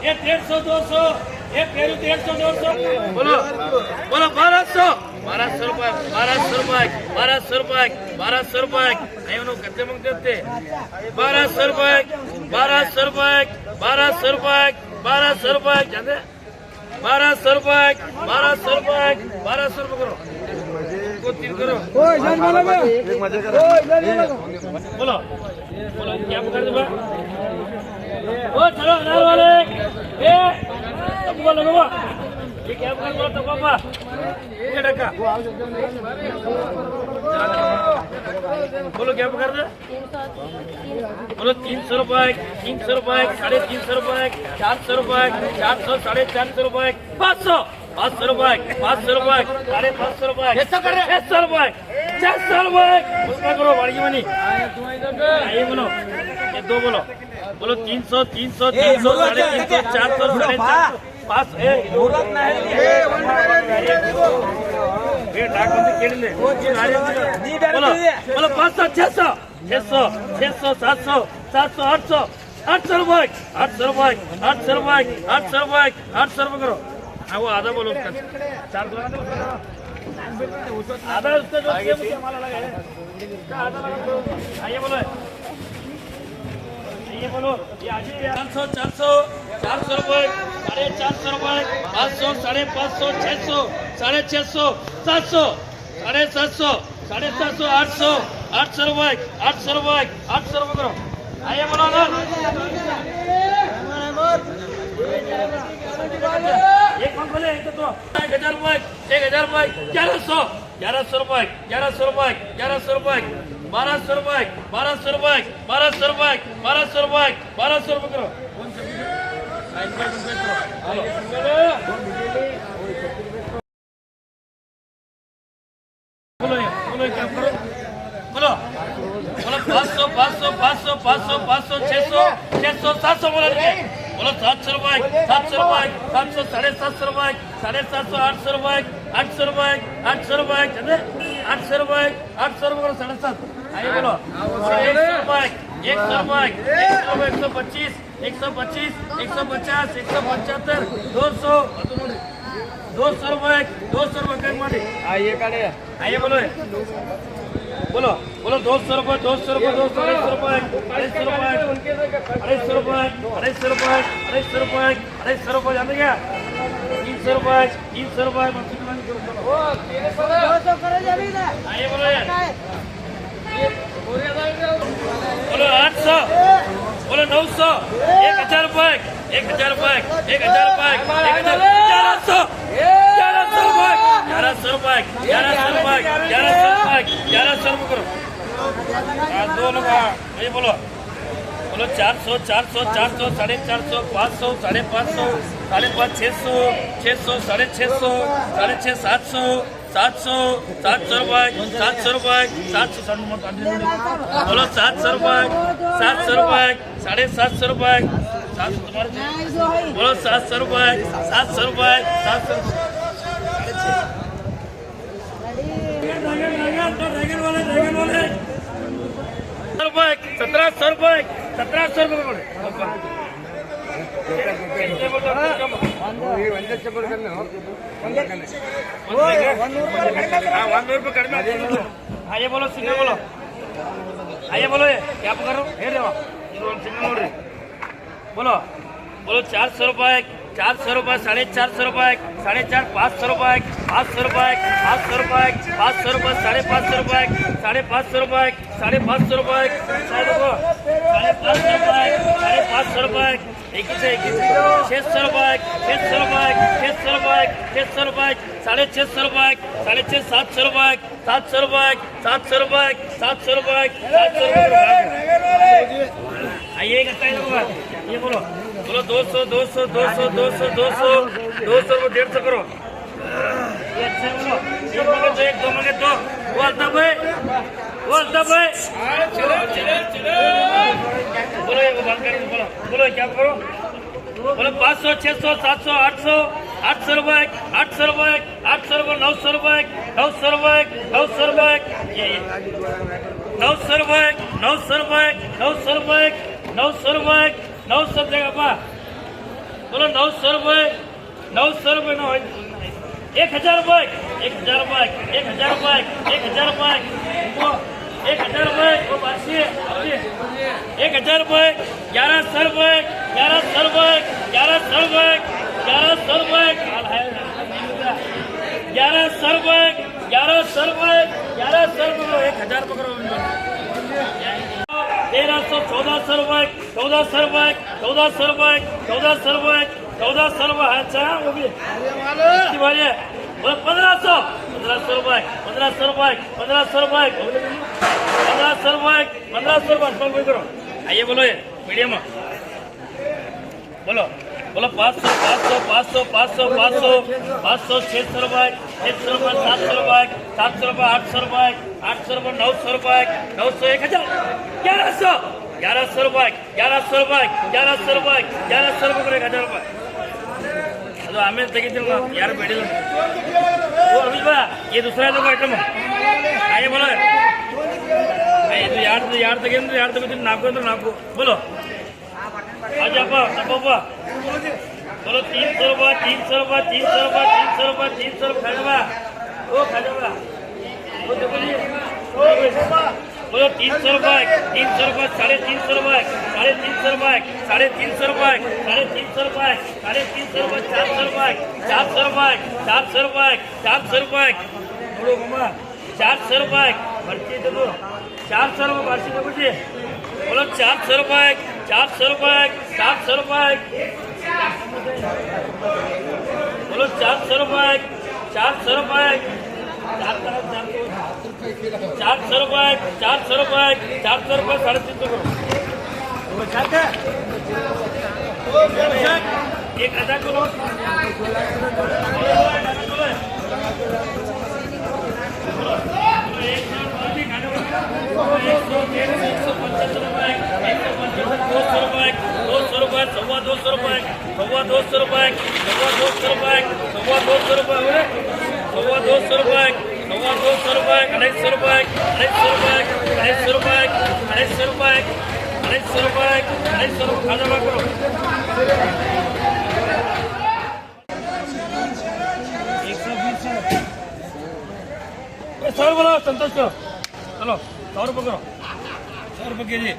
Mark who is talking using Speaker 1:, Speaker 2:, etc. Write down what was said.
Speaker 1: ये 150 200 ये फेरू 150 200 बोलो बोलो 1200 रुपये 1200 रुपये 1200 रुपये 1200 रुपये अय्योनो कच्चे मंगते होते 1200 रुपये 1200 रुपये 1200 रुपये 1200 रुपये जानते 1200 रुपये 1200 रुपये 1200 रुपये करो को 3 करो बोलो बोलो क्या कर दो ओ चलो अनार वाले ये तब बोलो लगवा ये क्या कर बोलो तब पापा ये डका बोलो क्या कर दे बोलो 300 रुपये 300 रुपये 350 रुपये 400 रुपये 400 450 रुपये 500 500 रुपये 500 रुपये 550 रुपये 600 रुपये 600 रुपये उसका करो बड़ी मनी ये बोलो ये दो बोलो बोलो 300 300 300 350 400 450 पास बोलो बोलो 500 600 600 600 700 700 800 800 रुपये 800 रुपये 800 रुपये 800 रुपये 800 रुपये करो हाँ वो आधा बोलो उसका 400 आधा उसका जो हमारा लगा है आइए बोलो ये बोलो ये आज 400 400 400 रुपये 450 रुपये 500 550 600 650 700 750 750 800 800 रुपये 800 रुपये 800 रुपये करो आइए बोलो ना एक पंख बोले तो 1000 रुपये 1100 1100 रुपये 1100 रुपये 1100 रुपये 1200 रुपये 1200 रुपये 1200 रुपये 1200 रुपये 1200 रुपये करो बोलो बोलो क्या करो बोलो बोलो 500 500 500 500 500 600 600 700 बोलो बोलो 700 रुपये 700 रुपये 700 750 रुपये 750 800 रुपये 800 रुपये 800 रुपये 800 रुपये 800 रुपये 750 आइए बोलो 100 रुपये 100 रुपये 125 125 150 175 200 200 रुपये 200 रुपये कहीं मारे आइए काटे आइए बोलो बोलो बोलो 200 रुपये 200 रुपये 200 रुपये 250 रुपये 250 रुपये 250 रुपये 250 रुपये 250 रुपये जानते क्या 300 रुपये 300 रुपये आइए बोलो बोलो 800 बोलो 900 1000 रुपये 1000 रुपये 1000 रुपये 1100 रुपये 1100 रुपये 1100 रुपये 1100 रुपये करो दो लोग ये बोलो बोलो 400 400 400 450 500 550 550 600 600 650 650 700 700 700 रुपये 700 रुपये 700 बोलो 700 रुपये 700 रुपये 750 रुपये 700 तुम्हारे बोलो 700 रुपये 700 रुपये 700 रुपये 1700 रुपये 1700 रुपये आइए बोलो सिंगल बोलो आइए बोलो क्या करो सिंगल नोड्री बोलो बोलो 400 रुपये 400 रुपये 450 रुपये 450 500 रुपये 500 रुपये 500 रुपये 500 रुपये 550 रुपये 550 रुपये 550 रुपये 550 रुपये 600 रुपये 600 रुपये 600 रुपये 600 रुपये 650 रुपये 650 700 रुपये 700 रुपये 700 रुपये 700 रुपये 700 रुपये आइए ये बोलो बोलो 200 200 200 200 200 200 को 150 करो ये अच्छा बोलो एक मगे दो एक दो मगे दो बोलता भाई बोलो ये बंद कर बोलो बोलो क्या करो बोलो 500 600 700 800 800 रुपये 800 रुपये 800 रुपये 900 रुपये 900 रुपये 900 रुपये 900 रुपये 900 रुपये 900 रुपये 900 रुपये 900 देगा बोलो 900 रुपये 900 रुपये 1000 रुपये 1000 रुपये 1000 रुपये 1000 रुपये 1000 रुपये 1000 रुपये 1100 रुपये 1100 रुपये 1100 रुपये 1100 रुपये 1100 रुपये 1100 रुपये 1100 रुपये 1000 पकड़ो 1300 1400 रुपये 1400 रुपये 1400 रुपये 1400 रुपये 1400 रुपये अच्छा वो भी कितनी बारी है बोलो 1500 रुपये 1500 रुपये 1500 रुपये 1500 रुपये 1500 रुपये करो आइए बोलो ये मीडियम बोलो बोलो 500 500 500 500 500 500 600 रुपये 600 रुपये 700 रुपये 700 रुपये 800 रुपये 800 रुपये 900 रुपये 900 1000 1100 1100 रुपये 1100 रुपये 1100 रुपये 1100 रुपये 1000 रुपये ಅದು ಆಮೇಲೆ ತೆಗಿತಿಲ್ಲ ಯಾರು ಬೇಡಿಲ್ಲ ಓ ಅಮಿಲ್ವಾ ಈ दूसरा है आइटम आइए बोलो ಇದು ಯಾರು ತೆಗೆಂದ್ರೆ ಯಾರು ತೆಗಿತೀನಿ ನಾಲ್ಕು ಅಂದ್ರೆ ನಾಲ್ಕು बोलो आजापा सबपा बोलो 300 रुपये 300 रुपये 300 रुपये 300 रुपये 300 रुपये खाजा ओ खाजा वो देखो जी बोलो 300 रुपये 300 रुपये 350 रुपये 350 रुपये 350 रुपये 350 रुपये 350 रुपये 400 रुपये 400 रुपये 400 रुपये 400 रुपये बोलो मम्मा 400 रुपये भर्ती देखो 400 रुपये भर्ती देखो जी बोलो 400 रुपये 400 रुपये 400 रुपये बोलो 400 रुपये 400 रुपये 400 रुपये 400 रुपये 400 रुपये 350 करो 1000 करो सवा 200 रुपये सवा 200 रुपये सवा 200 रुपये सवा 200 रुपये सवा 200 रुपये सवा 200 रुपये 250 रुपये 250 रुपये 250 रुपये 250 रुपये 250 रुपये खाजा करो ₹100 बोलो संतोष करो चलो 100 रुपये करो 100 रुपये के जी